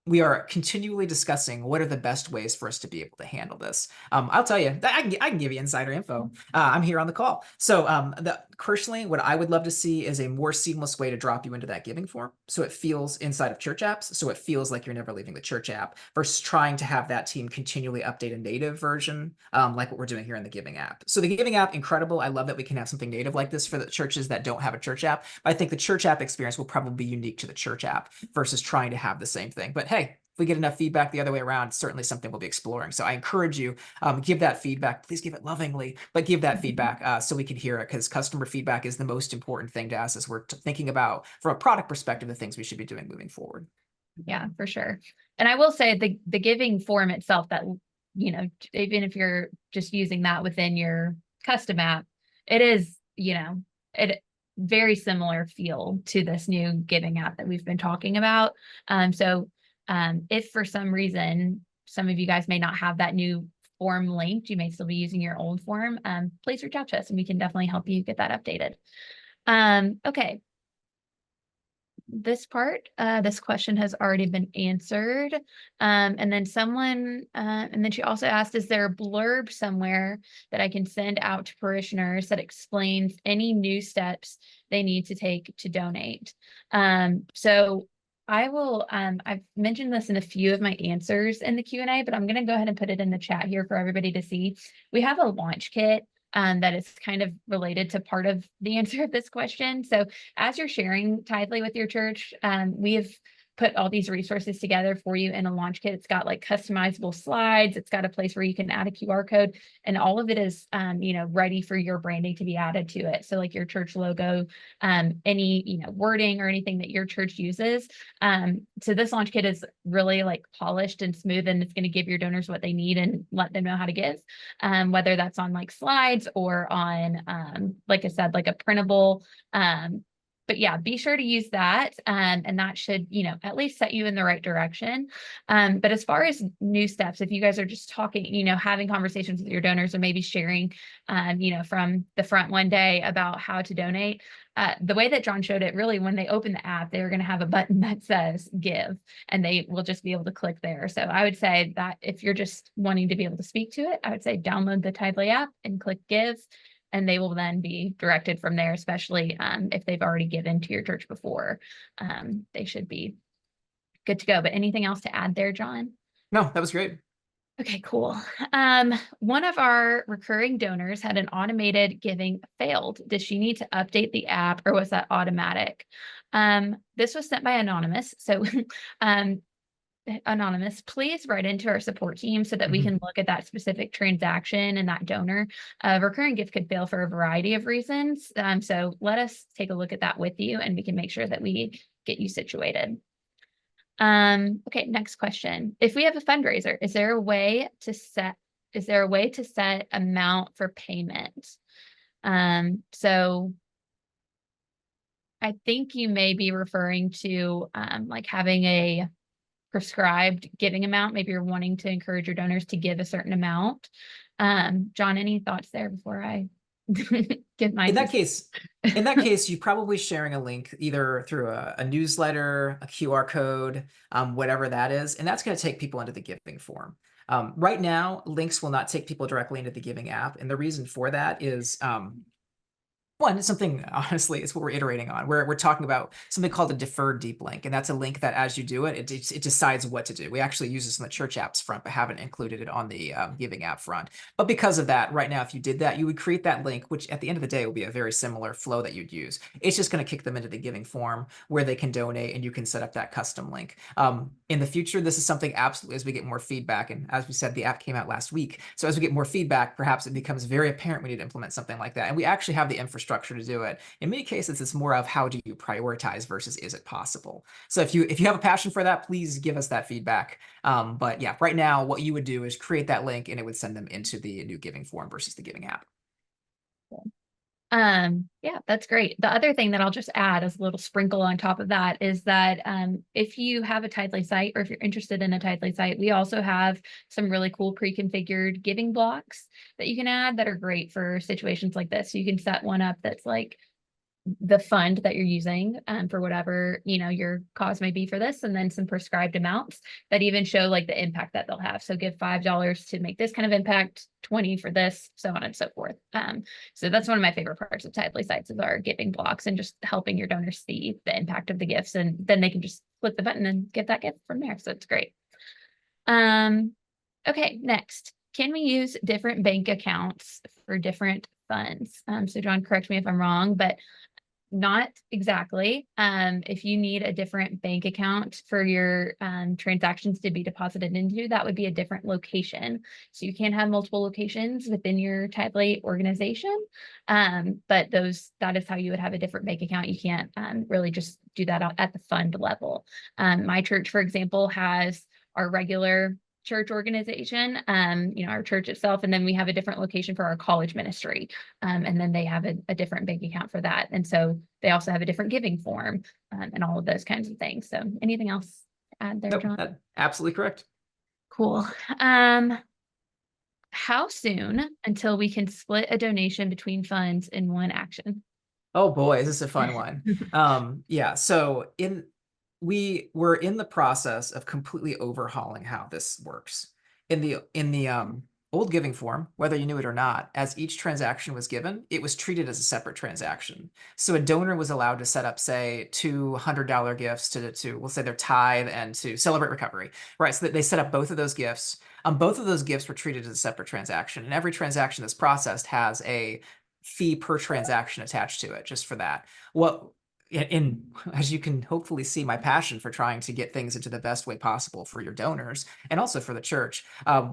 We are continually discussing what are the best ways for us to be able to handle this. I'll tell you, I can give you insider info. I'm here on the call. So personally, what I would love to see is a more seamless way to drop you into that giving form, so it feels inside of church apps, so it feels like you're never leaving the church app, versus trying to have that team continually update a native version, like what we're doing here in the giving app. So the giving app, incredible. I love that we can have something native like this for the churches that don't have a church app. But I think the church app experience will probably be unique to the church app versus trying to have the same thing. But hey, if we get enough feedback the other way around, certainly something we'll be exploring. So I encourage you, give that feedback. Please give it lovingly, but give that feedback so we can hear it, because customer feedback is the most important thing to us as we're thinking about, from a product perspective, the things we should be doing moving forward. Yeah, for sure. And I will say the giving form itself, that, even if you're just using that within your custom app, it is, it very similar feel to this new giving app that we've been talking about. So if for some reason some of you guys may not have that new form linked, you may still be using your old form, please reach out to us and we can definitely help you get that updated. Okay. This question has already been answered. And then she also asked, is there a blurb somewhere that I can send out to parishioners that explains any new steps they need to take to donate? So I will, I've mentioned this in a few of my answers in the Q&A, but I'm going to go ahead and put it in the chat here for everybody to see. We have a launch kit that is kind of related to part of the answer of this question. So as you're sharing Tithely with your church, we have put all these resources together for you in a launch kit. It's got like customizable slides. It's got a place where you can add a QR code, and all of it is, ready for your branding to be added to it. So like your church logo, any, wording or anything that your church uses. So this launch kit is really like polished and smooth, and it's going to give your donors what they need and let them know how to give, whether that's on like slides or on, like I said, like a printable, but yeah, be sure to use that. And that should, at least set you in the right direction. But as far as new steps, if you guys are just talking, having conversations with your donors or maybe sharing, from the front one day about how to donate, the way that John showed it, really, when they open the app, they're going to have a button that says give, and they will just be able to click there. So I would say that if you're just wanting to be able to speak to it, I would say download the Tithely app and click give, and they will then be directed from there, especially if they've already given to your church before. They should be good to go. But anything else to add there, John? No, that was great. Okay, cool. One of our recurring donors had an automated giving failed. Does she need to update the app, or was that automatic? This was sent by Anonymous. So Anonymous, please write into our support team so that we can look at that specific transaction and that donor. Recurring gift could fail for a variety of reasons. So let us take a look at that with you, and we can make sure that we get you situated. Okay, next question. If we have a fundraiser, is there a way to set amount for payment? So I think you may be referring to like having a prescribed giving amount. Maybe you're wanting to encourage your donors to give a certain amount. John, any thoughts there before I give my In that case, you're probably sharing a link either through a newsletter, a QR code, whatever that is, and that's going to take people into the giving form. Right now, links will not take people directly into the giving app, and the reason for that is one, it's something, honestly, it's what we're iterating on. We're talking about something called a deferred deep link, and that's a link that as you do it, it decides what to do. We actually use this on the church apps front, but haven't included it on the giving app front. But because of that, right now, if you did that, you would create that link, which at the end of the day will be a very similar flow that you'd use. It's just going to kick them into the giving form where they can donate, and you can set up that custom link. In the future, this is something absolutely, as we get more feedback, and as we said, the app came out last week. So as we get more feedback, perhaps it becomes very apparent we need to implement something like that. And we actually have the infrastructure to do it. In many cases, it's more of how do you prioritize versus is it possible. So if you have a passion for that, please give us that feedback. But yeah, right now, what you would do is create that link, and it would send them into the new giving form versus the giving app. Yeah, that's great. The other thing that I'll just add as a little sprinkle on top of that is that if you have a Tithely site, or if you're interested in a Tithely site, we also have some really cool pre-configured giving blocks that you can add that are great for situations like this. So you can set one up that's like the fund that you're using for whatever your cause may be for this, and then some prescribed amounts that even show like the impact that they'll have. So give $5 to make this kind of impact, 20 for this, so on and so forth. So that's one of my favorite parts of Tithely sites is our giving blocks, and just helping your donors see the impact of the gifts, and then they can just click the button and get that gift from there. So it's great. Okay, next, can we use different bank accounts for different funds? So John, correct me if I'm wrong, but not exactly. If you need a different bank account for your transactions to be deposited into, that would be a different location. So you can have multiple locations within your Tithely organization, but that is how you would have a different bank account. You can't really just do that at the fund level. My church, for example, has our regular church organization, our church itself, and then we have a different location for our college ministry, and then they have a different bank account for that, and so they also have a different giving form, and all of those kinds of things. So anything else to add there, Nope, John? absolutely correct. Cool. How soon until we can split a donation between funds in one action? Oh boy, is this a fun one. Yeah, so we were in the process of completely overhauling how this works. In the old giving form, whether you knew it or not, as each transaction was given, it was treated as a separate transaction. So a donor was allowed to set up, say, $200 gifts to we'll say their tithe and to celebrate recovery, right? So that they set up both of those gifts. Both of those gifts were treated as a separate transaction, and every transaction that's processed has a fee per transaction attached to it, just for that. What and as you can hopefully see, my passion for trying to get things into the best way possible for your donors and also for the church.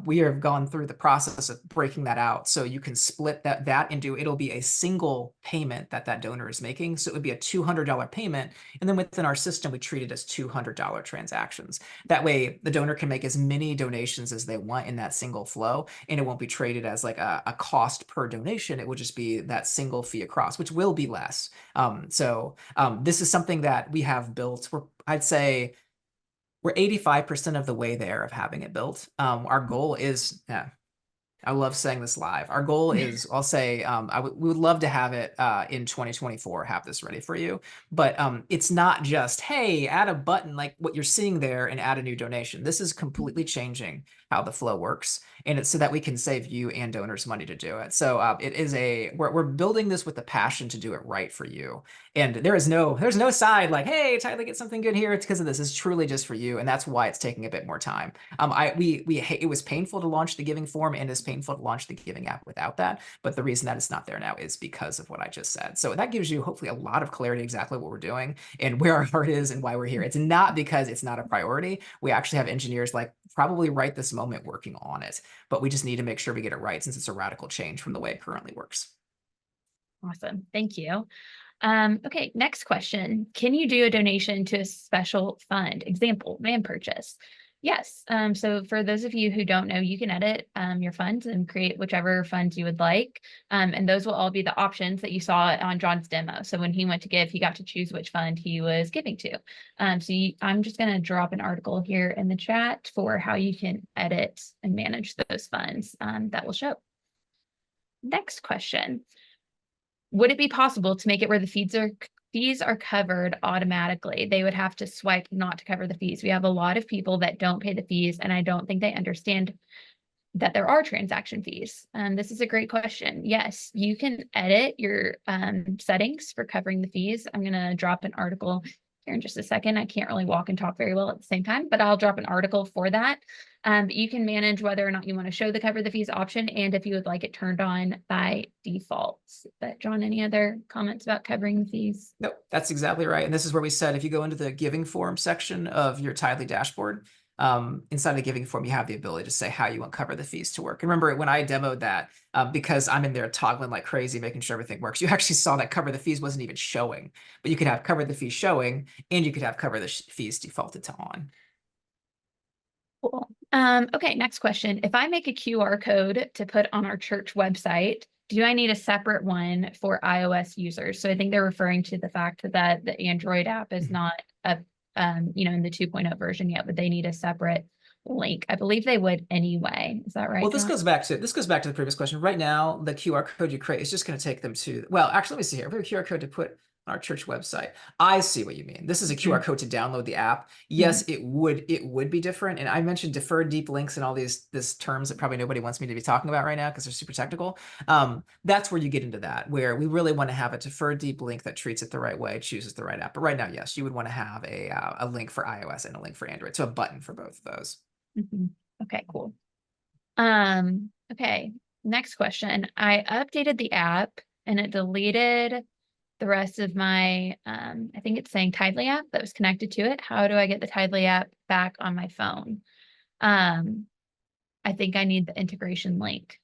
We have gone through the process of breaking that out, so you can split that into, it'll be a single payment that that donor is making. So it would be a $200 payment, and then within our system, we treat it as $200 transactions. That way, the donor can make as many donations as they want in that single flow, and it won't be traded as like a cost per donation. It will just be that single fee across, which will be less. This is something that we have built. I'd say we're 85% of the way there of having it built. Our goal is, yeah, I love saying this live. Our goal is, I'll say, we would love to have it in 2024, have this ready for you. But it's not just, hey, add a button like what you're seeing there and add a new donation. This is completely changing how the flow works. And it's so that we can save you and donors money to do it. So it is we're building this with the passion to do it right for you. And there's no side like, hey, Tithely, get something good here. It's because of this. It's truly just for you. And that's why it's taking a bit more time. It was painful to launch the giving form, and it's painful to launch the giving app without that. But the reason that it's not there now is because of what I just said. So that gives you hopefully a lot of clarity exactly what we're doing and where our heart is and why we're here. It's not because it's not a priority. We actually have engineers like probably right this moment working on it, but we just need to make sure we get it right since it's a radical change from the way it currently works. Awesome. Thank you. Okay, next question. Can you do a donation to a special fund? Example, van purchase. Yes. So for those of you who don't know, you can edit your funds and create whichever funds you would like. And those will all be the options that you saw on John's demo. So when he went to give, he got to choose which fund he was giving to. I'm just going to drop an article here in the chat for how you can edit and manage those funds that will show. Next question. Would it be possible to make it where the fees are covered automatically? They would have to swipe not to cover the fees. We have a lot of people that don't pay the fees, and I don't think they understand that there are transaction fees. This is a great question. Yes, you can edit your settings for covering the fees. I'm going to drop an article here in just a second. I can't really walk and talk very well at the same time, but I'll drop an article for that. You can manage whether or not you want to show the cover the fees option and if you would like it turned on by default. But John, any other comments about covering the fees? Nope, that's exactly right. And this is where we said, if you go into the giving form section of your Tithely dashboard, inside the giving form, you have the ability to say how you want cover the fees to work. And remember, when I demoed that, because I'm in there toggling like crazy, making sure everything works, you actually saw that cover the fees wasn't even showing, but you could have cover the fees showing, and you could have cover the fees defaulted to on. Cool. Okay, next question. If I make a QR code to put on our church website, do I need a separate one for iOS users? So I think they're referring to the fact that the Android app is not in the 2.0 version yet, but they need a separate link. I believe they would anyway. Is that right, Well, John? this goes back to the previous question. Right now, the QR code you create is just going to take them to, well, actually, let me see here. We have a QR code to put on our church website. I see what you mean. This is a QR code to download the app. Yes, it would be different. And I mentioned deferred deep links and all these terms that probably nobody wants me to be talking about right now because they're super technical. That's where you get into that, where we really want to have a deferred deep link that treats it the right way, chooses the right app. But right now, yes, you would want to have a link for iOS and a link for Android. So a button for both of those. Okay, cool. Okay, next question. I updated the app and it deleted the rest of my, I think it's saying Tithely app that was connected to it. How do I get the Tithely app back on my phone? I think I need the integration link.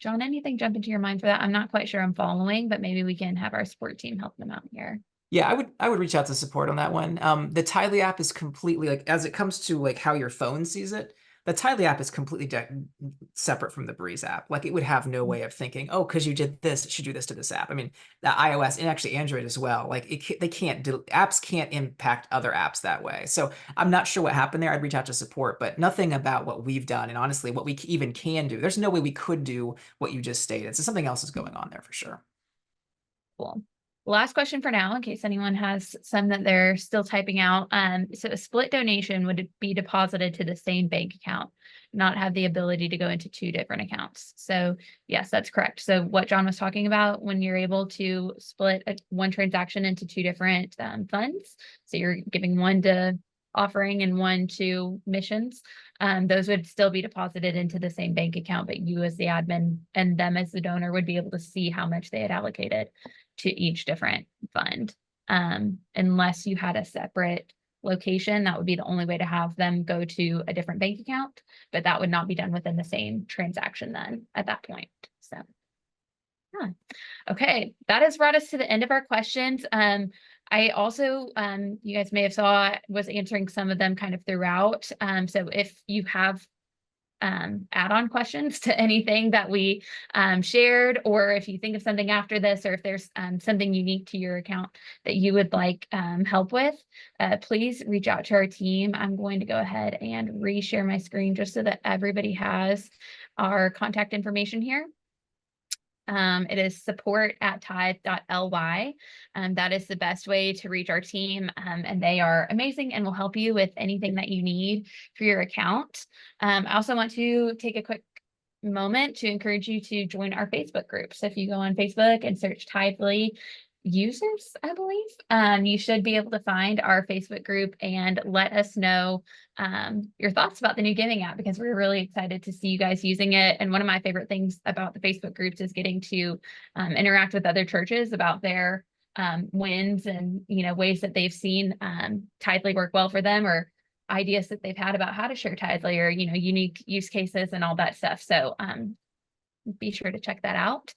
John, anything jump into your mind for that? I'm not quite sure I'm following, but maybe we can have our support team help them out here. Yeah, I would reach out to support on that one. The Tithely app is completely like, as it comes to like how your phone sees it, the Tithely app is completely separate from the Breeze app. Like it would have no way of thinking, oh, because you did this, it should do this to this app. I mean, the iOS and actually Android as well. Like apps can't impact other apps that way. So I'm not sure what happened there. I'd reach out to support, but nothing about what we've done. And honestly, what we even can do, there's no way we could do what you just stated. So something else is going on there for sure. Cool. Last question for now, in case anyone has some that they're still typing out. So a split donation would be deposited to the same bank account, not have the ability to go into two different accounts. So yes, that's correct. So what John was talking about, when you're able to split one transaction into two different funds, so you're giving one to offering and one to missions, those would still be deposited into the same bank account, but you as the admin and them as the donor would be able to see how much they had allocated to each different fund. unless you had a separate location. That would be the only way to have them go to a different bank account, but that would not be done within the same transaction then at that point. So, yeah. Okay, that has brought us to the end of our questions. I also, you guys may have saw, was answering some of them kind of throughout. So if you have add-on questions to anything that we shared, or if you think of something after this, or if there's something unique to your account that you would like help with, please reach out to our team. I'm going to go ahead and reshare my screen just so that everybody has our contact information here. It is support@tithe.ly. That is the best way to reach our team, and they are amazing and will help you with anything that you need for your account. I also want to take a quick moment to encourage you to join our Facebook group. So if you go on Facebook and search Tithely users, I believe, you should be able to find our Facebook group and let us know your thoughts about the new giving app, because we're really excited to see you guys using it. And one of my favorite things about the Facebook groups is getting to interact with other churches about their wins and, ways that they've seen Tithely work well for them, or ideas that they've had about how to share Tithely, or, unique use cases and all that stuff. So be sure to check that out.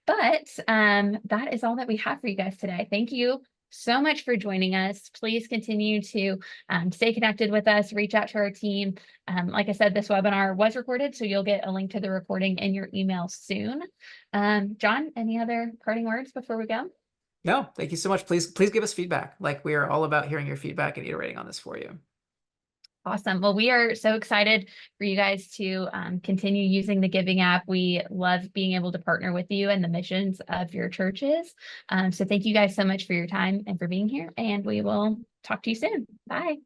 But that is all that we have for you guys today. Thank you so much for joining us. Please continue to stay connected with us, reach out to our team. Like I said, this webinar was recorded, so you'll get a link to the recording in your email soon. John, any other parting words before we go? No, thank you so much. Please give us feedback. Like, we are all about hearing your feedback and iterating on this for you. Awesome. Well, we are so excited for you guys to continue using the Giving app. We love being able to partner with you and the missions of your churches. So thank you guys so much for your time and for being here, and we will talk to you soon. Bye.